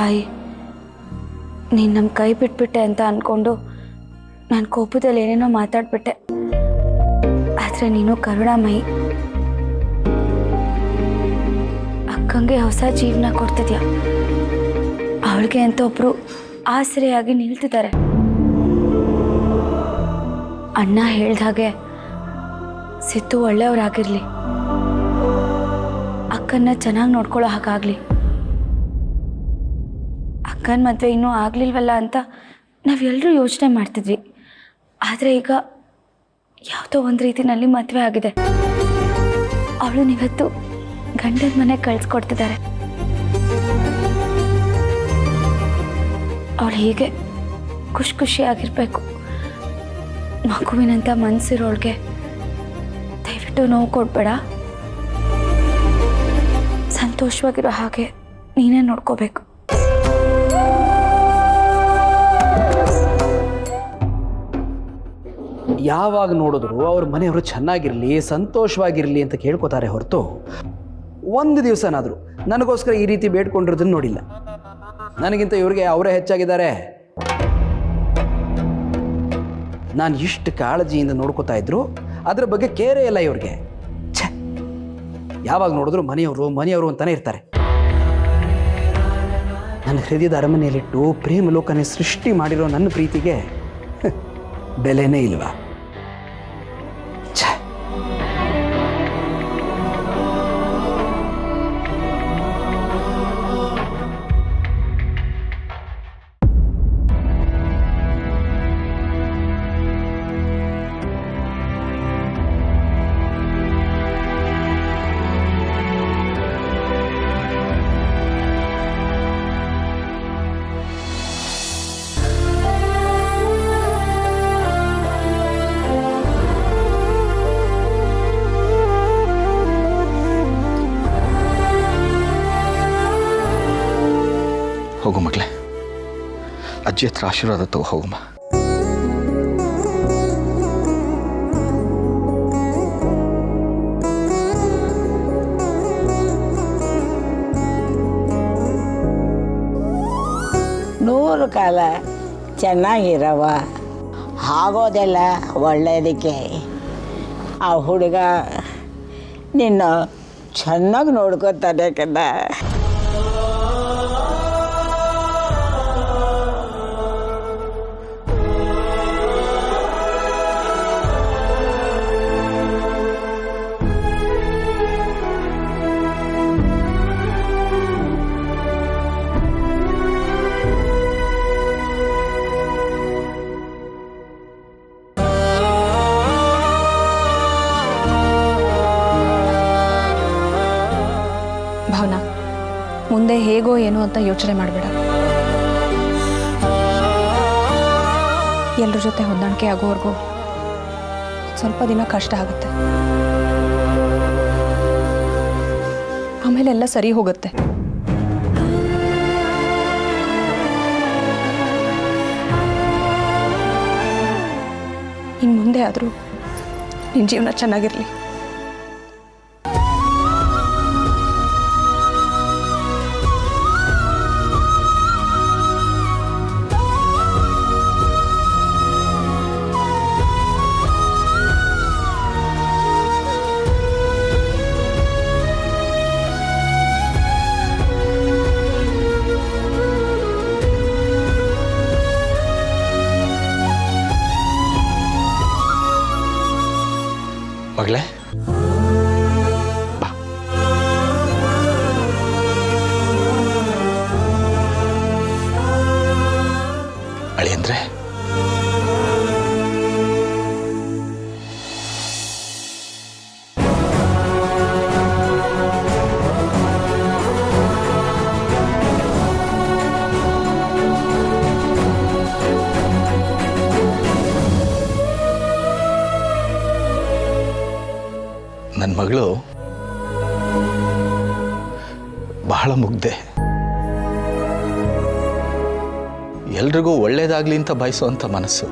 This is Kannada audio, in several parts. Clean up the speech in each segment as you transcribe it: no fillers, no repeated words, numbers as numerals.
ತಾಯಿ, ನೀನು ನಮ್ಮ ಕೈ ಬಿಟ್ಬಿಟ್ಟೆ ಅಂತ ಅಂದ್ಕೊಂಡು ನಾನು ಕೋಪದಲ್ಲಿ ಏನೇನೋ ಮಾತಾಡ್ಬಿಟ್ಟೆ. ಆದರೆ ನೀನು ಕರುಣಾಮಯಿ. ಅಕ್ಕಂಗೆ ಹೊಸ ಜೀವನ ಕೊಡ್ತಿದ್ಯಾ. ಅವಳಿಗೆ ಅಂತ ಒಬ್ಬರು ಆಸರೆಯಾಗಿ ನಿಲ್ತಿದ್ದಾರೆ. ಅಣ್ಣ ಹೇಳ್ದ ಹಾಗೆ ಸಿದ್ದು ಒಳ್ಳೆಯವರಾಗಿರಲಿ, ಅಕ್ಕನ್ನ ಚೆನ್ನಾಗಿ ನೋಡ್ಕೊಳ್ಳೋ ಹಾಗಾಗಲಿ. ಅಕ್ಕನ ಮದುವೆ ಇನ್ನೂ ಆಗಲಿಲ್ವಲ್ಲ ಅಂತ ನಾವೆಲ್ಲರೂ ಯೋಚನೆ ಮಾಡ್ತಿದ್ವಿ. ಆದರೆ ಈಗ ಯಾವುದೋ ಒಂದು ರೀತಿಯಲ್ಲಿ ಮದುವೆ ಆಗಿದೆ. ಅವಳನ್ನಿವತ್ತು ಗಂಡನ ಮನೆಗೆ ಕಳಿಸ್ಕೊಡ್ತಿದ್ದಾರೆ. ಅವಳು ಹೀಗೆ ಖುಷಿಯಾಗಿರ್ಬೇಕು. ಮಗುವಿನಂತ ಮನಸ್ಸಿರೋಳ್ಗೆ ದಯವಿಟ್ಟು ನೋವು ಕೊಡಬೇಡ. ಸಂತೋಷವಾಗಿರೋ ಹಾಗೆ ನೀನೇ ನೋಡ್ಕೋಬೇಕು. ಯಾವಾಗ ನೋಡಿದ್ರು ಅವ್ರ ಮನೆಯವರು ಚೆನ್ನಾಗಿರಲಿ, ಸಂತೋಷವಾಗಿರಲಿ ಅಂತ ಕೇಳ್ಕೊತಾರೆ ಹೊರತು ಒಂದು ದಿವಸನಾದರೂ ನನಗೋಸ್ಕರ ಈ ರೀತಿ ಬೇಡ್ಕೊಂಡಿರೋದನ್ನು ನೋಡಿಲ್ಲ. ನನಗಿಂತ ಇವ್ರಿಗೆ ಅವರೇ ಹೆಚ್ಚಾಗಿದ್ದಾರೆ. ನಾನು ಇಷ್ಟು ಕಾಳಜಿಯಿಂದ ನೋಡ್ಕೋತಾ ಇದ್ರು, ಅದ್ರ ಬಗ್ಗೆ ಕೇರೇ ಇಲ್ಲ ಇವ್ರಿಗೆ. ಛೆ, ಯಾವಾಗ ನೋಡಿದ್ರು ಮನೆಯವರು ಅಂತಾನೆ ಇರ್ತಾರೆ. ನನ್ನ ಹೃದಯದ ಅರಮನೆಯಲ್ಲಿಟ್ಟು ಪ್ರೇಮ ಲೋಕನೇ ಸೃಷ್ಟಿ ಮಾಡಿರೋ ನನ್ನ ಪ್ರೀತಿಗೆ ಬೆಲೆನೇ ಇಲ್ವಾ? ಛೆ, ಹೋಗು ಮಗಳೇ, ಅಜ್ಜಿ ಹತ್ರ ಆಶೀರ್ವಾದ ತಗೋ ಹೋಗಮ್ಮ. ನೂರು ಕಾಲ ಚೆನ್ನಾಗಿರವ. ಆಗೋದೆಲ್ಲ ಒಳ್ಳೆಯದಕ್ಕೆ. ಆ ಹುಡುಗ ನಿನ್ನ ಚೆನ್ನಾಗಿ ನೋಡ್ಕೊತಾನೆ ಕಣ್ಣ. ಭಾವನಾ, ಮುಂದೆ ಹೇಗೋ ಏನೋ ಅಂತ ಯೋಚನೆ ಮಾಡಬೇಡ. ಎಲ್ಲರ ಜೊತೆ ಹೊಂದಾಣಿಕೆ ಆಗೋವರೆಗೂ ಸ್ವಲ್ಪ ದಿನ ಕಷ್ಟ ಆಗುತ್ತೆ. ಆಮೇಲೆ ಎಲ್ಲ ಸರಿ ಹೋಗುತ್ತೆ. ಇನ್ನು ಮುಂದೆ ಆದರೂ ನಿನ್ನ ಜೀವನ ಚೆನ್ನಾಗಿರಲಿ. ಮಗಳೇ, ಬಾ. ಅಳಿಯಂದ್ರೆ ನನ್ನ ಮಗಳು ಬಹಳ ಮುಗ್ಧೆ. ಎಲ್ರಿಗೂ ಒಳ್ಳೇದಾಗ್ಲಿ ಅಂತ ಬಯಸುವಂಥ ಮನಸ್ಸು.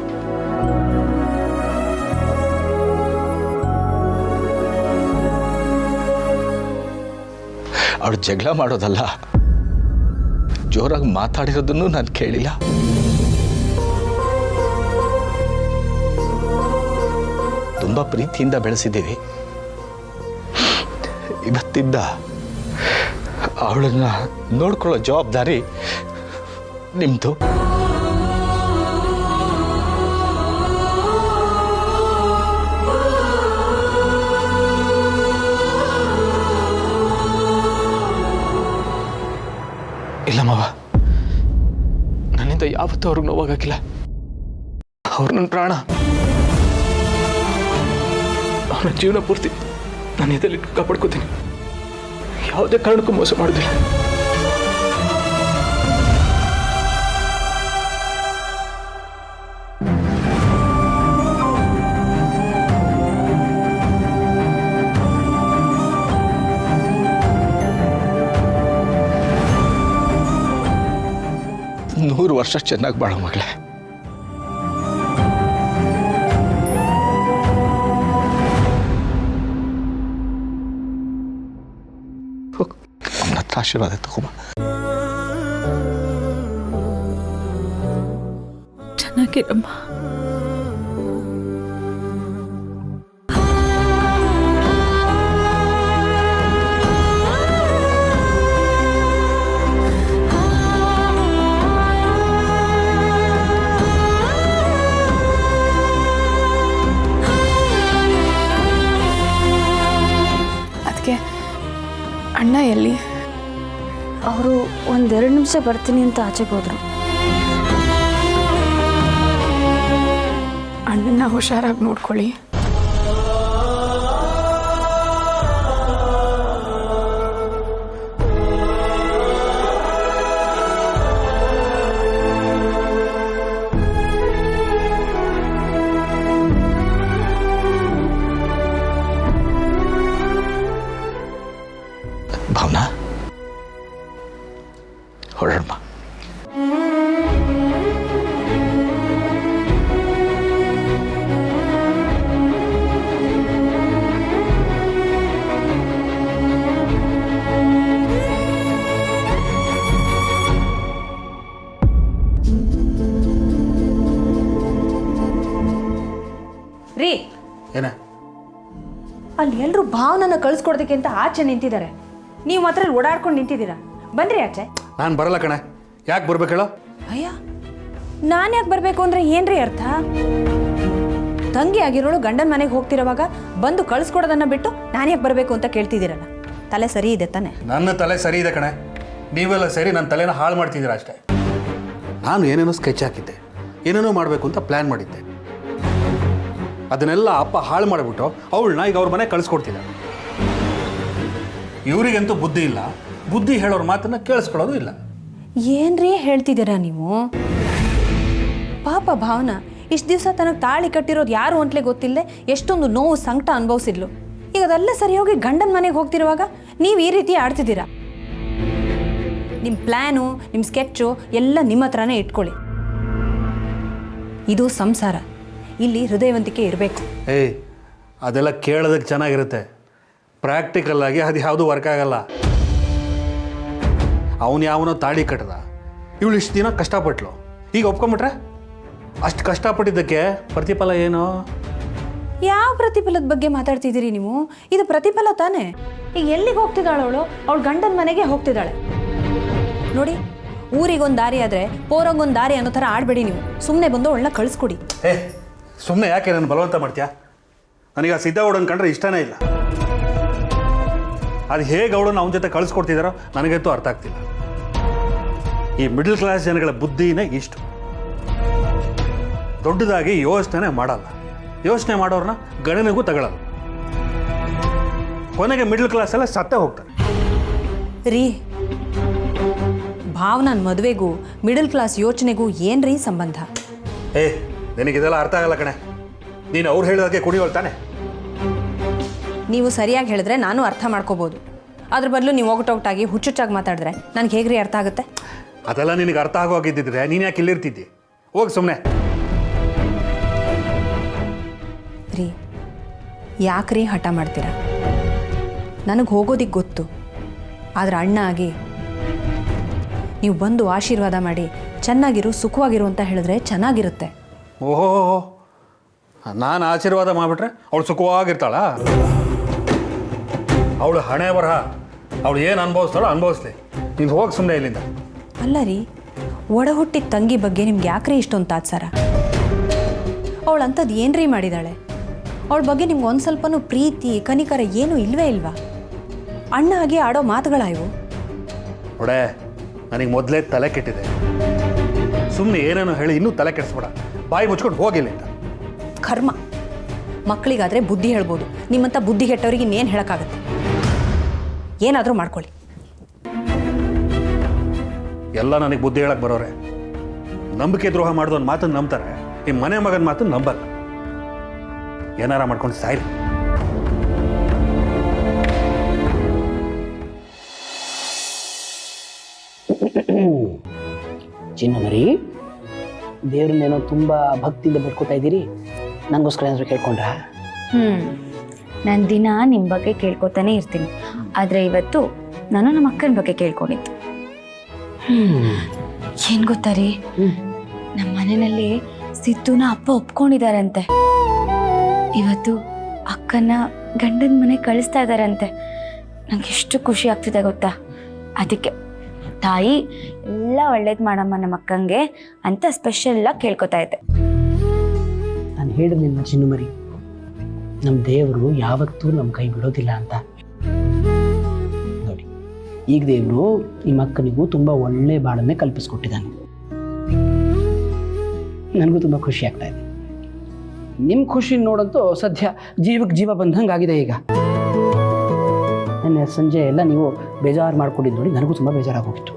ಅವಳು ಜಗಳ ಮಾಡೋದಲ್ಲ, ಜೋರಾಗಿ ಮಾತಾಡಿರೋದನ್ನು ನಾನು ಕೇಳಿಲ್ಲ. ತುಂಬ ಪ್ರೀತಿಯಿಂದ ಬೆಳೆಸಿದ್ದೀವಿ. ಇವತ್ತಿಂದ ಅವಳನ್ನ ನೋಡ್ಕೊಳ್ಳೋ ಜವಾಬ್ದಾರಿ ನಿಮ್ಮದು. ಇಲ್ಲ ಮಾವ, ನನ್ನಿಂದ ಯಾವತ್ತೂ ಅವ್ರಿಗೆ ನೋವಾಗಕ್ಕಿಲ್ಲ. ಅವ್ರು ನನ್ನ ಪ್ರಾಣ. ಅವನ ಜೀವನ ಪೂರ್ತಿ ನಾನು ಎದೆಯಲ್ಲಿ ಕಾಪಾಡ್ಕೋತೀನಿ. ಯಾವುದೇ ಕಾರಣಕ್ಕೂ ಮೋಸ ಮಾಡೋದಿಲ್ಲ. ನೂರು ವರ್ಷ ಚೆನ್ನಾಗಿ ಬಾಳೋ ಮಗಳೇ. ಅವನ ಹತ್ರ ಆಶೀರ್ವಾದ ತಗೋಬ. ಚೆನ್ನಾಗಿರಮ್ಮ. ಅದಕ್ಕೆ ಅಣ್ಣ ಎಲ್ಲಿ? ಅವರು 1-2 ನಿಮಿಷ ಬರ್ತೀನಿ ಅಂತ ಆಚೆಗೆ ಹೋದರು. ಅಣ್ಣನ ಹುಷಾರಾಗಿ ನೋಡ್ಕೊಳ್ಳಿ. ಭಾವನಾ, ಹೊರಡಮ್ಮ. ರೀ, ಏನ ಅಲ್ಲಿ ಎಲ್ಲರೂ ಭಾವನನ್ನ ಕಳಿಸ್ಕೊಡೋದಕ್ಕೆ ಅಂತ ಆಚೆ ನಿಂತಿದ್ದಾರೆ. ನೀವು ಮಾತ್ರ ಇಲ್ಲಿ ಓಡಾಡ್ಕೊಂಡು ನಿಂತಿದ್ದೀರಾ. ಬನ್ರಿ ಆಚೆ. ನಾನು ಬರಲ್ಲ ಕಣೆ. ಯಾಕೆ ಬರ್ಬೇಕು ಹೇಳೋ? ಅಯ್ಯ, ನಾನು ಯಾಕೆ ಬರಬೇಕು ಅಂದರೆ ಏನ್ರಿ ಅರ್ಥ? ತಂಗಿ ಆಗಿರೋಳು ಗಂಡನ ಮನೆಗೆ ಹೋಗ್ತಿರೋವಾಗ ಬಂದು ಕಳಿಸ್ಕೊಡೋದನ್ನ ಬಿಟ್ಟು ನಾನು ಯಾಕೆ ಬರಬೇಕು ಅಂತ ಕೇಳ್ತಿದ್ದೀರಲ್ಲ. ತಲೆ ಸರಿ ಇದೆ ತಾನೆ? ನನ್ನ ತಲೆ ಸರಿ ಇದೆ ಕಣೆ. ನೀವೆಲ್ಲ ಸೇರಿ ನನ್ನ ತಲೆನ ಹಾಳು ಮಾಡ್ತಿದ್ದೀರಾ ಅಷ್ಟೇ. ನಾನು ಏನೇನೋ ಸ್ಕೆಚ್ ಹಾಕಿದ್ದೆ, ಏನೇನೋ ಮಾಡಬೇಕು ಅಂತ ಪ್ಲ್ಯಾನ್ ಮಾಡಿದ್ದೆ. ಅದನ್ನೆಲ್ಲ ಅಪ್ಪ ಹಾಳು ಮಾಡಿಬಿಟ್ಟು ಅವಳನ್ನ ಈಗ ಅವ್ರ ಮನೆ ಕಳಿಸ್ಕೊಡ್ತಿದ್ದ. ಇವರಿಗಂತೂ ಬುದ್ಧಿ ಇಲ್ಲ. ಬುದ್ಧಿ ಹೇಳೋರ ಮಾತನ್ನ ಕೇಳಿಸ್ಕೊಳ್ಳೋದು ಇಲ್ಲ. ಏನ್ರೀ ಹೇಳ್ತಿದ್ದೀರಾ ನೀವು? ಪಾಪ ಭಾವನಾ ಇಷ್ಟು ದಿವಸ ತನಗೆ ತಾಳಿ ಕಟ್ಟಿರೋದು ಯಾರು ಅಂತಲೇ ಗೊತ್ತಿಲ್ಲದೆ ಎಷ್ಟೊಂದು ನೋವು ಸಂಕಟ ಅನುಭವಿಸಿದ್ಲು. ಈಗ ಅದೆಲ್ಲ ಸರಿ ಹೋಗಿ ಗಂಡನ ಮನೆಗೆ ಹೋಗ್ತಿರುವಾಗ ನೀವು ಈ ರೀತಿ ಆಡ್ತಿದ್ದೀರಾ. ನಿಮ್ಮ ಪ್ಲ್ಯಾನು, ನಿಮ್ಮ ಸ್ಕೆಚ್ಚು ಎಲ್ಲ ನಿಮ್ಮ ಹತ್ರನೇ ಇಟ್ಕೊಳ್ಳಿ. ಇದು ಸಂಸಾರ. ಇಲ್ಲಿ ಹೃದಯವಂತಿಕೆ ಇರಬೇಕು. ಏಯ್, ಅದೆಲ್ಲ ಕೇಳೋದಕ್ಕೆ ಚೆನ್ನಾಗಿರುತ್ತೆ. ಪ್ರಾಕ್ಟಿಕಲ್ ಆಗಿ ಅದು ಯಾವುದೂ ವರ್ಕ್ ಆಗಲ್ಲ. ಅವನು ಯಾವನೋ ತಾಳಿ ಕಟ್ಟದ, ಇವಳು ಇಷ್ಟು ದಿನ ಕಷ್ಟಪಟ್ಲು. ಈಗ ಒಪ್ಕೊಂಬಿಟ್ರೆ ಅಷ್ಟು ಕಷ್ಟಪಟ್ಟಿದ್ದಕ್ಕೆ ಪ್ರತಿಫಲ ಏನು? ಯಾವ ಪ್ರತಿಫಲದ ಬಗ್ಗೆ ಮಾತಾಡ್ತಿದ್ದೀರಿ ನೀವು? ಇದು ಪ್ರತಿಫಲ ತಾನೇ. ಈಗ ಎಲ್ಲಿಗೆ ಹೋಗ್ತಿದ್ದಾಳೆ ಅವಳು ಗಂಡನ ಮನೆಗೆ ಹೋಗ್ತಿದ್ದಾಳೆ. ನೋಡಿ, ಊರಿಗೊಂದು ದಾರಿ ಆದರೆ ಪೋರಂಗೊಂದು ದಾರಿ ಅನ್ನೋ ಥರ ಆಡಬೇಡಿ ನೀವು. ಸುಮ್ಮನೆ ಬಂದು ಅವಳನ್ನ ಕಳಿಸ್ಕೊಡಿ. ಸುಮ್ಮನೆ ಯಾಕೆ ನಾನು ಬಲವಂತ ಮಾಡ್ತೀಯಾ? ನನಗೆ ಆ ಸಿದ್ದಗೌಡನ ಕಂಡ್ರೆ ಇಷ್ಟನೇ ಇಲ್ಲ. ಅದು ಹೇಗೆ ಅವಳನ್ನು ಅವನ ಜೊತೆ ಕಳಿಸ್ಕೊಡ್ತಿದ್ದಾರೋ ನನಗಂತೂ ಅರ್ಥ ಆಗ್ತಿಲ್ಲ. ಈ ಮಿಡಲ್ ಕ್ಲಾಸ್ ಜನಗಳ ಬುದ್ಧಿನೇ ಇಷ್ಟು. ದೊಡ್ಡದಾಗಿ ಯೋಚನೆ ಮಾಡಲ್ಲ. ಯೋಚನೆ ಮಾಡೋರನ್ನ ಗಣನೆಗೂ ತಗೊಳ್ಳಲ್ಲ. ಕೊನೆಗೆ ಮಿಡಲ್ ಕ್ಲಾಸ್ ಎಲ್ಲ ಸತ್ತೇ ಹೋಗ್ತಾರೆ. ರೀ, ಭಾವನನ ಮದುವೆಗೂ ಮಿಡಲ್ ಕ್ಲಾಸ್ ಯೋಚನೆಗೂ ಏನ್ರೀ ಸಂಬಂಧ? ನಿನಗಿದೆಲ್ಲ ಅರ್ಥ ಆಗಲ್ಲ ಕಣೆ. ನೀನು ಅವ್ರು ಹೇಳಿದಾಗೆ ಕುಡಿಯೋಳ್ತಾನೆ. ನೀವು ಸರಿಯಾಗಿ ಹೇಳಿದ್ರೆ ನಾನು ಅರ್ಥ ಮಾಡ್ಕೋಬೋದು. ಅದ್ರ ಬದಲು ನೀವು ಒಗಟೊಗಟಾಗಿ ಹುಚ್ಚುಚ್ಚಾಗಿ ಮಾತಾಡಿದ್ರೆ ನನಗೆ ಹೇಗ್ರಿ ಅರ್ಥ ಆಗುತ್ತೆ? ಅದೆಲ್ಲ ನಿನಗೆ ಅರ್ಥ ಆಗೋಗಿದ್ದಿದ್ರೆ ನೀನು ಯಾಕೆ ಇಲ್ಲಿರ್ತಿದ್ದಿ? ಹೋಗಿ ಸುಮ್ಮನೆ. ರೀ, ಯಾಕ್ರಿ ಹಠ ಮಾಡ್ತೀರಾ? ನನಗೆ ಹೋಗೋದಿಕ್ಕೆ ಗೊತ್ತು. ಆದ್ರೆ ಅಣ್ಣ ಆಗಿ ನೀವು ಬಂದು ಆಶೀರ್ವಾದ ಮಾಡಿ ಚೆನ್ನಾಗಿರು ಸುಖವಾಗಿರು ಅಂತ ಹೇಳಿದ್ರೆ ಚೆನ್ನಾಗಿರುತ್ತೆ. ಓಹೋ, ನಾನು ಆಶೀರ್ವಾದ ಮಾಡಿಬಿಟ್ರೆ ಅವಳು ಸುಖವಾಗಿರ್ತಾಳ? ಅವಳು ಹಣೆ ಬರಹ, ಅವಳು ಏನು ಅನುಭವಿಸ್ತಾಳೋ ಅನುಭವಿಸ್ಲಿ. ನೀನು ಹೋಗಿ ಸುಮ್ಮನೆ ಇಲ್ಲಿಂದ. ಅಲ್ಲ ರೀ, ಒಡ ಹುಟ್ಟಿದ ತಂಗಿ ಬಗ್ಗೆ ನಿಮ್ಗೆ ಯಾಕ್ರಿ ಇಷ್ಟೊಂದು ತಾತ್ಸಾರ? ಅವಳು ಅಂಥದ್ದು ಏನ್ರೀ ಮಾಡಿದಾಳೆ? ಅವಳ ಬಗ್ಗೆ ನಿಮ್ಗೆ ಒಂದು ಸ್ವಲ್ಪನೂ ಪ್ರೀತಿ ಕನಿಕರ ಏನೂ ಇಲ್ವೇ ಇಲ್ವಾ? ಅಣ್ಣ ಆಗಿ ಆಡೋ ಮಾತುಗಳ ಇವು. ನೋಡೆ, ನನಗೆ ಮೊದಲೇ ತಲೆ ಕೆಟ್ಟಿದೆ. ಸುಮ್ಮನೆ ಏನೇನೋ ಹೇಳಿ ಇನ್ನೂ ತಲೆ ಕೆಡಿಸ್ಬೇಡ. ಬಾಯಿ ಮುಚ್ಕೊಂಡು ಹೋಗಿಲ್ಲಿಂದ. ಕರ್ಮ. ಮಕ್ಕಳಿಗಾದರೆ ಬುದ್ಧಿ ಹೇಳ್ಬೋದು, ನಿಮ್ಮಂಥ ಬುದ್ಧಿ ಕೆಟ್ಟವ್ರಿಗೆ ಇನ್ನೇನು ಹೇಳೋಕ್ಕಾಗತ್ತೆ? ಏನಾದರೂ ಮಾಡ್ಕೊಳ್ಳಿ. ಎಲ್ಲ ನನಗೆ ಬುದ್ಧಿ ಹೇಳಕ್ಕೆ ಬರೋರೆ. ನಂಬಿಕೆ ದ್ರೋಹ ಮಾಡಿದ ಒಂದು ಮಾತನ್ನು ನಂಬ್ತಾರೆ, ಈ ಮನೆ ಮಗನ ಮಾತನ್ನು ನಂಬಲ್ಲ. ಏನಾರ ಮಾಡ್ಕೊಂಡು ಸಾಯ್ಲಿ. ಚಿನ್ನ ಮರಿ, ದೇವ್ರನ್ನೇನೋ ತುಂಬ ಭಕ್ತಿಯಿಂದ ಬಿಟ್ಕೊತಾ ಇದ್ದೀರಿ. ನನಗೋಸ್ಕರ ಏನಾದರೂ ಕೇಳ್ಕೊಂಡ್ರಾ? ನಾನು ದಿನ ನಿಮ್ಮ ಬಗ್ಗೆ ಕೇಳ್ಕೊತಾನೆ ಇರ್ತೀನಿ. ಆದರೆ ಇವತ್ತು ನಾನು ನಮ್ಮ ಅಕ್ಕನ ಬಗ್ಗೆ ಕೇಳ್ಕೊಂಡಿದ್ದು. ಏನು ಗೊತ್ತಾ ರೀ, ನಮ್ಮ ಮನೆಯಲ್ಲಿ ಸಿದ್ದುನ ಅಪ್ಪ ಒಪ್ಕೊಂಡಿದಾರಂತೆ. ಇವತ್ತು ಅಕ್ಕನ ಗಂಡನ ಮನೆ ಕಳಿಸ್ತಾ ಇದ್ದಾರಂತೆ. ನಂಗೆ ಎಷ್ಟು ಖುಷಿ ಆಗ್ತಿದೆ ಗೊತ್ತಾ? ಅದಕ್ಕೆ ತಾಯಿ ಎಲ್ಲ ಒಳ್ಳೇದು ಮಾಡಮ್ಮ ನಮ್ಮ ಅಕ್ಕಂಗೆ ಅಂತ ಸ್ಪೆಷಲ್ಲಾಗಿ ಕೇಳ್ಕೊತಾ ಇದ್ದೆ. ನಾನು ಹೇಳಿರ್ಲಿಲ್ಲ ಚಿನ್ನು ಮರಿ, ನಮ್ಮ ದೇವರು ಯಾವತ್ತೂ ನಮ್ಮ ಕೈ ಬಿಡೋದಿಲ್ಲ ಅಂತ. ನೋಡಿ, ಈಗ ದೇವರು ನಿಮ್ಮ ಅಕ್ಕನಿಗೂ ತುಂಬ ಒಳ್ಳೆ ಬಾಳನ್ನೇ ಕಲ್ಪಿಸ್ಕೊಟ್ಟಿದ್ದಾನೆ. ನನಗೂ ತುಂಬ ಖುಷಿ ಆಗ್ತಾ ಇದೆ. ನಿಮ್ಮ ಖುಷಿ ನೋಡಂತೂ ಸದ್ಯ ಜೀವಕ್ಕೆ ಜೀವ ಬಂದಂಗೆ ಆಗಿದೆ. ಈಗ ನೆನ್ನೆ ಸಂಜೆ ಎಲ್ಲ ನೀವು ಬೇಜಾರು ಮಾಡ್ಕೊಂಡಿದ್ದು ನೋಡಿ ನನಗೂ ತುಂಬ ಬೇಜಾರಾಗೋಗಿತ್ತು.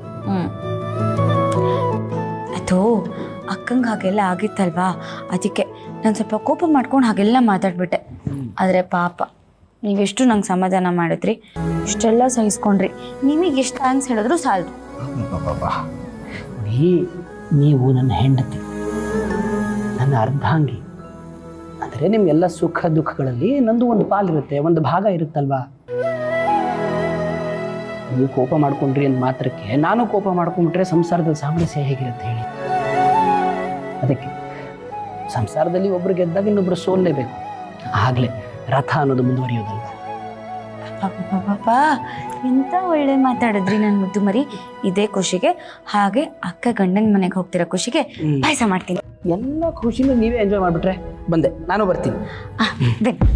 ಅದು ಅಕ್ಕಂಗೆ ಹಾಗೆಲ್ಲ ಆಗಿತ್ತಲ್ವಾ, ಅದಕ್ಕೆ ನಾನು ಸ್ವಲ್ಪ ಕೋಪ ಮಾಡ್ಕೊಂಡು ಹಾಗೆಲ್ಲ ಮಾತಾಡ್ಬಿಟ್ಟೆ. ಆದರೆ ಪಾಪ ನೀವೆಷ್ಟು ನಂಗೆ ಸಮಾಧಾನ ಮಾಡಿದ್ರಿ, ಇಷ್ಟೆಲ್ಲ ಸಹಿಸ್ಕೊಂಡ್ರಿ. ನಿಮಗೆ ಎಷ್ಟು ಥ್ಯಾಂಕ್ಸ್ ಹೇಳಿದ್ರು ಸಾಲದು. ನೀವು ನನ್ನ ಹೆಂಡತಿ, ನನ್ನ ಅರ್ಧಾಂಗಿ. ಅಂದರೆ ನಿಮ್ಗೆಲ್ಲ ಸುಖ ದುಃಖಗಳಲ್ಲಿ ನಂದು ಒಂದು ಪಾಲಿರುತ್ತೆ, ಒಂದು ಭಾಗ ಇರುತ್ತಲ್ವಾ. ನೀವು ಕೋಪ ಮಾಡ್ಕೊಂಡ್ರಿ ಅಂದ ಮಾತ್ರಕ್ಕೆ ನಾನು ಕೋಪ ಮಾಡ್ಕೊಂಡ್ಬಿಟ್ರೆ ಸಂಸಾರದಲ್ಲಿ ಸಾಮರಸ್ಯ ಹೇಗಿರುತ್ತೆ ಹೇಳಿ? ಅದಕ್ಕೆ ಸಂಸಾರದಲ್ಲಿ ಒಬ್ರು ಗೆದ್ದಾಗ ಇನ್ನೊಬ್ರು ಸೋಲ್ಲೇಬೇಕು, ಆಗಲೇ ರಥ ಅನ್ನೋದು ಮುಂದುವರಿಯೋದಲ್ವ. ಪಾಪ ಎಂತ ಒಳ್ಳೆ ಮಾತಾಡಿದ್ರಿ ನನ್ನ ಮುದ್ದು ಮರಿ. ಇದೇ ಖುಷಿಗೆ ಹಾಗೆ ಅಕ್ಕ ಗಂಡನ ಮನೆಗೆ ಹೋಗ್ತಿರೋ ಖುಷಿಗೆ ಪಾಯಸ ಮಾಡ್ತೀನಿ. ಎಲ್ಲ ಖುಷಿನೂ ನೀವೇ ಎಂಜಾಯ್ ಮಾಡಿಬಿಟ್ರೆ ಬಂದೆ, ನಾನು ಬರ್ತೀನಿ. ಬನ್ನಿ.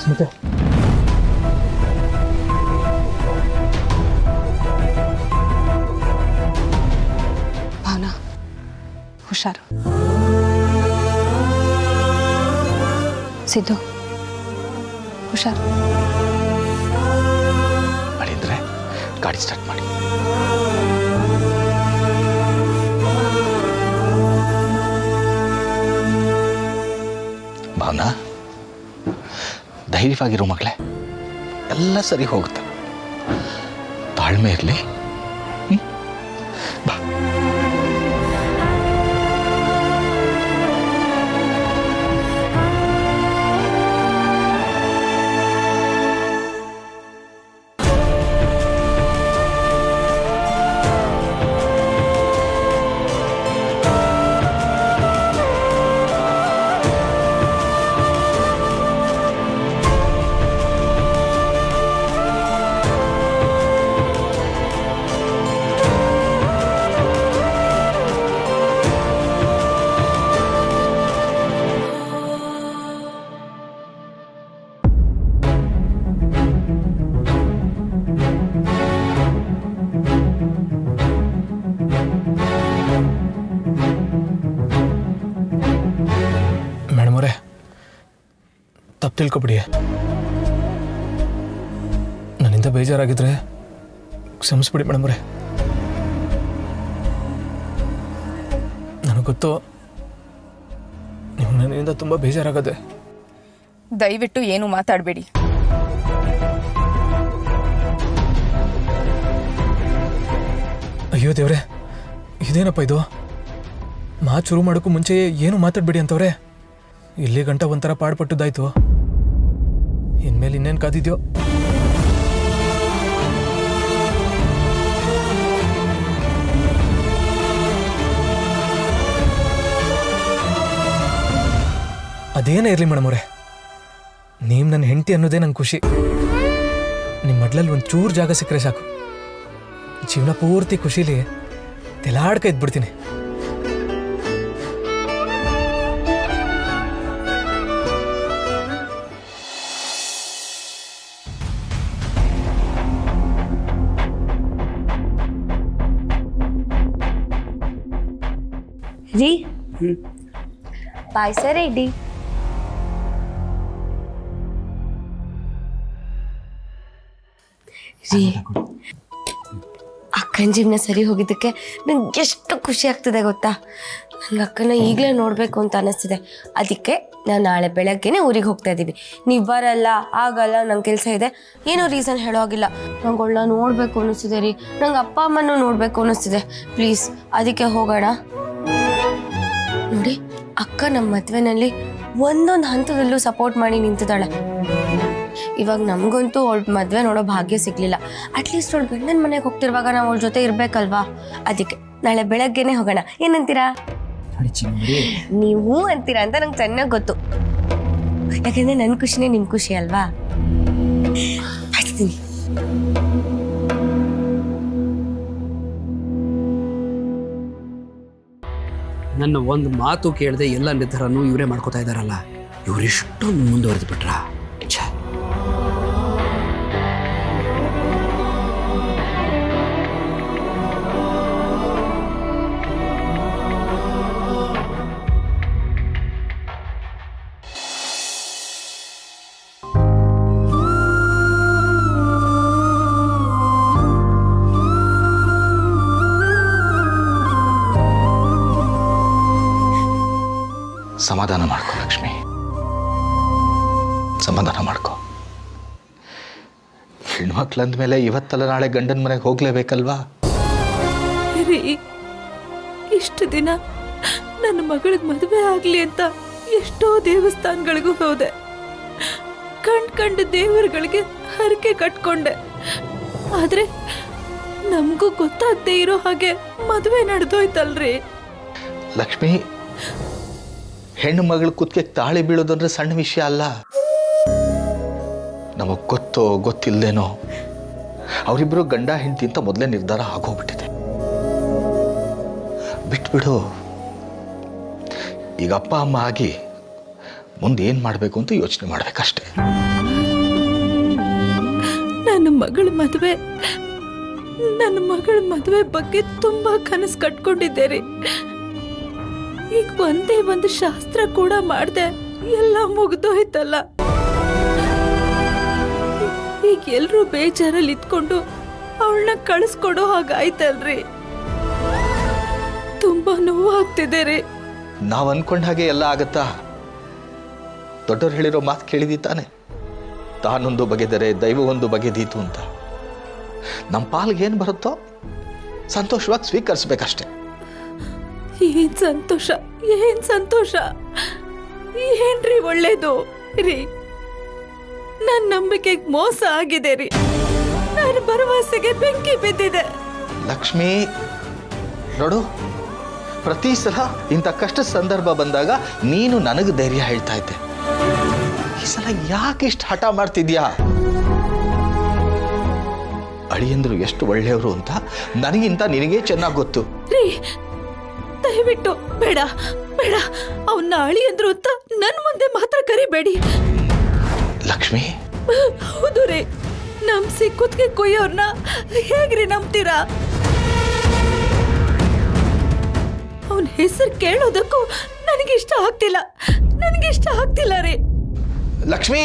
ಸ್ಮಿತೆ, ಭಾವನಾ ಹುಷಾರು. ಸಿದ್ದು ಹುಷಾರು. ಮಾಡಿದ್ರೆ ಗಾಡಿ ಸ್ಟಾರ್ಟ್ ಮಾಡಿ. ಭಾವನಾ, ಧೈರ್ಯವಾಗಿರೋ ಮಗಳೇ, ಎಲ್ಲ ಸರಿ ಹೋಗುತ್ತೆ. ತಾಳ್ಮೆ ಇರಲಿ. ಬಾ. ಮೇಡಮ್ ಅವರೇ, ತಪ್ಪು ತಿಳ್ಕೊಬಿಡಿ. ನನ್ನಿಂದ ಬೇಜಾರಾಗಿದ್ರೆ ಕ್ಷಮಿಸ್ಬಿಡಿ ಮೇಡಮ್ ಅವರೇ. ನನಗೆ ಗೊತ್ತು ನಿಮ್ಗೆ ನನ್ನಿಂದ ತುಂಬ ಬೇಜಾರಾಗದೆ. ದಯವಿಟ್ಟು ಏನು ಮಾತಾಡಬೇಡಿ. ಅಯ್ಯೋ ದೇವ್ರೆ, ಇದೇನಪ್ಪ ಇದು? ಮಾತು ಶುರು ಮಾಡೋಕ್ಕೂ ಮುಂಚೆ ಏನು ಮಾತಾಡಬೇಡಿ ಅಂತವ್ರೆ. ಇಲ್ಲಿ ಗಂಟ ಒಂಥರ ಪಾಡ್ಪಟ್ಟದ್ದಾಯ್ತು. ಇನ್ಮೇಲೆ ಇನ್ನೇನು ಕಾದಿದ್ಯೋ? ಅದೇನೇ ಇರಲಿ ಮೇಡಮ್ ಅವರೇ, ನೀವು ನನ್ನ ಹೆಂಡತಿ ಅನ್ನೋದೇ ನಂಗೆ ಖುಷಿ. ನಿಮ್ಮ ಮಡ್ಲಲ್ಲಿ ಒಂದು ಚೂರು ಜಾಗ ಸಿಕ್ಕರೆ ಸಾಕು, ಜೀವನ ಪೂರ್ತಿ ಖುಷಿಲಿ ತೆಲಾಡ್ಕ ಇದ್ಬಿಡ್ತೀನಿ. ರೀ ಪಾಯಸ ರೆಡಿ. ರೀ ಅಕ್ಕನ ಜೀವನ ಸರಿ ಹೋಗಿದ್ದಕ್ಕೆ ನಂಗೆ ಎಷ್ಟು ಖುಷಿ ಆಗ್ತಿದೆ ಗೊತ್ತಾ. ನಂಗೆ ಅಕ್ಕನ ಈಗಲೇ ನೋಡಬೇಕು ಅಂತ ಅನ್ನಿಸ್ತಿದೆ. ಅದಕ್ಕೆ ನಾವು ನಾಳೆ ಬೆಳಗ್ಗೆನೇ ಊರಿಗೆ ಹೋಗ್ತಾ ಇದ್ದೀವಿ. ನೀವು ಬರಲ್ಲ, ಆಗಲ್ಲ, ನಂಗೆ ಕೆಲಸ ಇದೆ, ಏನೋ ರೀಸನ್ ಹೇಳೋ ಆಗಿಲ್ಲ. ನಂಗೆ ಒಳ್ಳೆ ನೋಡಬೇಕು ಅನ್ನಿಸ್ತಿದೆ ರೀ. ನಂಗೆ ಅಪ್ಪ ಅಮ್ಮನೂ ನೋಡಬೇಕು ಅನ್ನಿಸ್ತಿದೆ. ಪ್ಲೀಸ್ ಅದಕ್ಕೆ ಹೋಗೋಣ. ನೋಡಿ, ಅಕ್ಕ ನಮ್ಮ ಮದುವೆನಲ್ಲಿ ಒಂದೊಂದು ಹಂತದಲ್ಲೂ ಸಪೋರ್ಟ್ ಮಾಡಿ ನಿಂತಿದ್ದಾಳೆ. ಇವಾಗ ನಮಗಂತೂ ಅವಳ ಮದುವೆ ನೋಡೋ ಭಾಗ್ಯ ಸಿಗ್ಲಿಲ್ಲ. ಅಟ್ಲೀಸ್ಟ್ ಅವಳು ಗಂಡನ ಮನೆಗೆ ಹೋಗ್ತಿರುವಾಗ ನಾವು ಅವಳ ಜೊತೆ ಇರಬೇಕಲ್ವಾ. ಅದಕ್ಕೆ ನಾಳೆ ಬೆಳಗ್ಗೆನೆ ಹೋಗೋಣ. ಏನಂತೀರಾ? ನೀವು ಅಂತೀರಾ ಅಂತ ನಂಗೆ ಚೆನ್ನಾಗಿ ಗೊತ್ತು. ಯಾಕಂದ್ರೆ ನನ್ನ ಖುಷಿನೇ ನಿಮ್ಮ ಖುಷಿ ಅಲ್ವಾ. ಬರ್ತೀನಿ. ನನ್ನ ಒಂದು ಮಾತು ಕೇಳದೆ ಎಲ್ಲ ನಿರ್ಧಾರನೂ ಇವರೇ ಮಾಡ್ಕೋತಾ ಇದ್ದಾರಲ್ಲ. ಇವರಿಷ್ಟೊಂದು ಮುಂದುವರೆದು ಬಿಟ್ರ. ಸಮಾಧಾನ ಮಾಡ್ಕೋ ಲಕ್ಷ್ಮಿ, ಸಮಾಧಾನ ಮಾಡ್ಕೋ. ಹೆಣ್ಮಕ್ಳಂದ ಮೇಲೆ ಇವತ್ತಲ್ಲ ನಾಳೆ ಗಂಡನ ಮನೆಗೆ ಹೋಗ್ಲೇಬೇಕಲ್ವಾ? ರೀ, ಇಷ್ಟು ದಿನ ನನ್ನ ಮಗಳಿಗೆ ಮದುವೆ ಆಗಲಿ ಅಂತ ಎಷ್ಟೋ ದೇವಸ್ಥಾನಗಳಿಗೂ ಹೋದೆ. ಕಂಡ ದೇವರುಗಳಿಗೆ ಹರಕೆ ಕಟ್ಕೊಂಡೆ. ಆದ್ರೆ ನಮಗೂ ಗೊತ್ತಾಗದೆ ಇರೋ ಹಾಗೆ ಮದುವೆ ನಡೆದೋಯ್ತಲ್ರಿ. ಲಕ್ಷ್ಮಿ, ಹೆಣ್ಣು ಮಗಳ ಕುತ್ತಿಗೆ ತಾಳಿ ಬೀಳೋದಂದ್ರೆ ಸಣ್ಣ ವಿಷಯ ಅಲ್ಲ. ನಮಗ್ ಗೊತ್ತೋ ಗೊತ್ತಿಲ್ಲದೇನೋ ಅವರಿಬ್ಬರು ಗಂಡ ಹೆಂಡತಿ ಅಂತ ಮೊದಲೇ ನಿರ್ಧಾರ ಆಗೋಗ್ಬಿಟ್ಟಿದೆ. ಬಿಟ್ಬಿಡು. ಈಗ ಅಪ್ಪ ಅಮ್ಮ ಆಗಿ ಮುಂದೆ ಏನ್ ಮಾಡಬೇಕು ಅಂತ ಯೋಚನೆ ಮಾಡ್ಬೇಕಷ್ಟೆ. ನನ್ನ ಮಗಳ ಮದುವೆ ಬಗ್ಗೆ ತುಂಬಾ ಕನಸು ಕಟ್ಕೊಂಡಿದ್ದೆ ರೀ. ಈಗ ಒಂದೇ ಒಂದು ಶಾಸ್ತ್ರ ಕೂಡ ಮಾಡ್ದೆ, ಎಲ್ಲ ಮುಗ್ದೋಯ್ತಲ್ಲ. ಈಗ ಎಲ್ರೂ ಬೇಜಾರಲ್ಲಿ ಇದ್ಕೊಂಡು ಅವಳನ್ನ ಕಳಿಸ್ಕೊಡೋ ಹಾಗಾಯ್ತಲ್ರಿ. ತುಂಬಾ ನೋವು ಆಗ್ತಿದೆ ರೀ. ನಾವ್ ಅನ್ಕೊಂಡ ಹಾಗೆ ಎಲ್ಲ ಆಗತ್ತಾ? ದೊಡ್ಡವ್ರು ಹೇಳಿರೋ ಮಾತು ಕೇಳಿದಿ ತಾನೆ, ತಾನೊಂದು ಬಗೆದರೆ ದೈವ ಒಂದು ಬಗೆದೀತು ಅಂತ. ನಮ್ಮ ಪಾಲ್ಗೆ ಏನ್ ಬರುತ್ತೋ ಸಂತೋಷವಾಗಿ ಸ್ವೀಕರಿಸ್ಬೇಕಷ್ಟೆ. ಏನ್ ಸಂತೋಷ, ಏನ್ರಿ ಒಳ್ಳೇದು ರೀ. ನನ್ನ ನಂಬಿಕೆಗೆ ಮೋಸ ಆಗಿದೆ ರೀ. ನನ್ನ ಭರವಸೆಗೆ ಬೆಂಕಿ ಬಿದ್ದಿದೆ. ಲಕ್ಷ್ಮಿ ನೋಡು, ಪ್ರತಿ ಸಲ ಇಂಥ ಕಷ್ಟ ಸಂದರ್ಭ ಬಂದಾಗ ನೀನು ನನಗೆ ಧೈರ್ಯ ಹೇಳ್ತಾ ಇದ್ದೆ. ಈ ಸಲ ಯಾಕೆ ಇಷ್ಟು ಹಠ ಮಾಡ್ತಿದ್ಯಾ? ಅಳಿಯಂದ್ರು ಎಷ್ಟು ಒಳ್ಳೆಯವರು ಅಂತ ನನಗಿಂತ ನಿನಗೆ ಚೆನ್ನಾಗಿ ಗೊತ್ತು. ರೀ, ದಯವಿಟ್ಟು ಬೇಡ ಅವನ್ನ ಅಳಿಯಂದ್ರು ಅಂತ ನನ್ ಮುಂದೆ ಮಾತ್ರ ಕರಿಬೇಡಿ. ಲಕ್ಷ್ಮಿ, ಹೌದು ರೀ, ನಂಬಿಸಿ ಕುತ್ತಿಗೆ ಕೊಯ್ಯೋರ್ನ ಹೇಗ್ರಿ ನಂಬ್ತೀರಾ? ಅವನ ಹೆಸರು ಕೇಳೋದಕ್ಕೂ ನನಗಿಷ್ಟ ಆಗ್ತಿಲ್ಲ ರೀ. ಲಕ್ಷ್ಮಿ